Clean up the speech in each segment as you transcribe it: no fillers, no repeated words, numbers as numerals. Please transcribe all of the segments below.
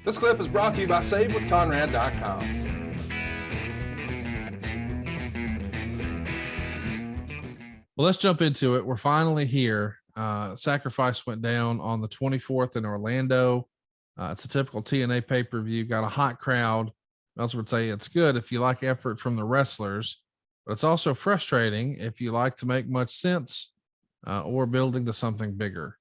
This clip is brought to you by SaveWithConrad.com. Well, let's jump into it. We're finally here. Sacrifice went down on the 24th in Orlando. It's a typical TNA pay-per-view. Got a hot crowd. I also would say it's good if you like effort from the wrestlers, but it's also frustrating if you like to make much sense or building to something bigger.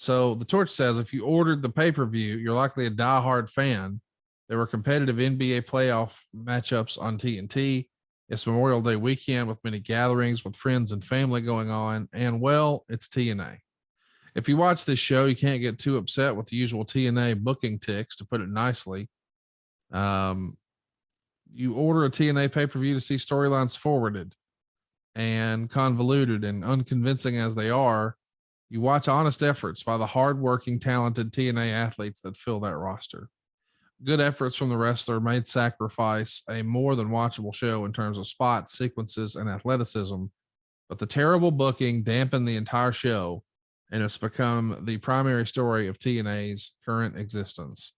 So the Torch says if you ordered the pay-per-view, you're likely a diehard fan. There were competitive NBA playoff matchups on TNT. It's Memorial Day weekend with many gatherings with friends and family going on. And well, it's TNA. If you watch this show, you can't get too upset with the usual TNA booking ticks, to put it nicely. You order a TNA pay-per-view to see storylines forwarded and convoluted and unconvincing as they are. You watch honest efforts by the hardworking, talented TNA athletes that fill that roster. Good efforts from the wrestler made Sacrifice a more than watchable show in terms of spots, sequences, and athleticism, but the terrible booking dampened the entire show, and it's become the primary story of TNA's current existence.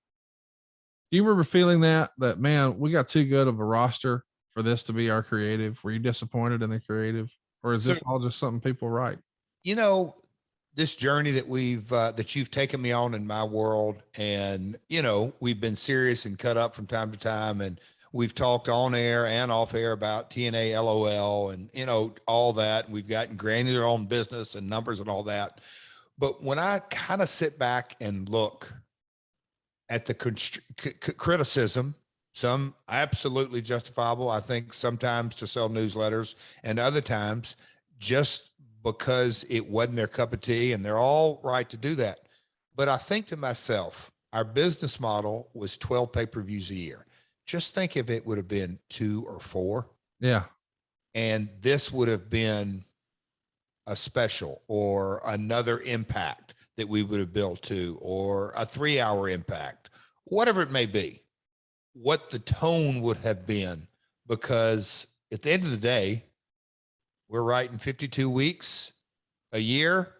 Do you remember feeling that man, we got too good of a roster for this to be our creative? Were you disappointed in the creative, or is this all just something people write? You know, this journey that that you've taken me on in my world, and we've been serious and cut up from time to time, and we've talked on air and off air about TNA LOL and all that. We've gotten granular on business and numbers and all that. But when I kind of sit back and look at the criticism, some absolutely justifiable, I think sometimes to sell newsletters, and other times just because it wasn't their cup of tea, and they're all right to do that. But I think to myself, our business model was 12 pay-per-views a year. Just think if it would have been 2 or 4. Yeah. And this would have been a special or another Impact that we would have built to, or a 3-hour Impact, whatever it may be, what the tone would have been. Because at the end of the day, we're writing 52 weeks a year.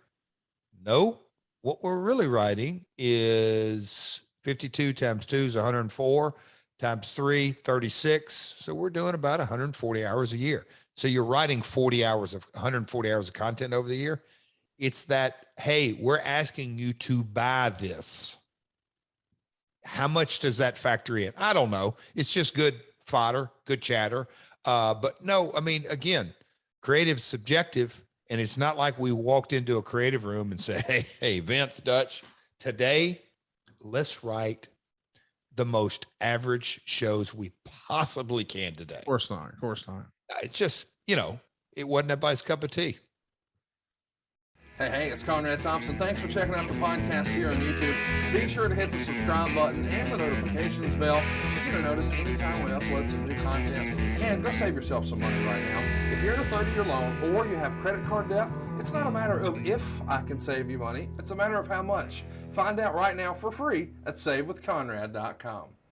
No, what we're really writing is 52 times 2 is 104 times 3, 36. So we're doing about 140 hours a year. So you're writing 140 hours of content over the year. It's that, hey, we're asking you to buy this. How much does that factor in? I don't know. It's just good fodder, good chatter. But no, I mean, again, creative subjective, and it's not like we walked into a creative room and say, hey, Vince, Dutch, today, let's write the most average shows we possibly can today. Of course not. Of course not. It's just, it wasn't everybody's cup of tea. Hey, it's Conrad Thompson. Thanks for checking out the podcast here on YouTube. Be sure to hit the subscribe button and the notifications bell so you get a notice anytime we upload some new content. And go save yourself some money right now. If you're in a 30-year loan or you have credit card debt, it's not a matter of if I can save you money. It's a matter of how much. Find out right now for free at SaveWithConrad.com.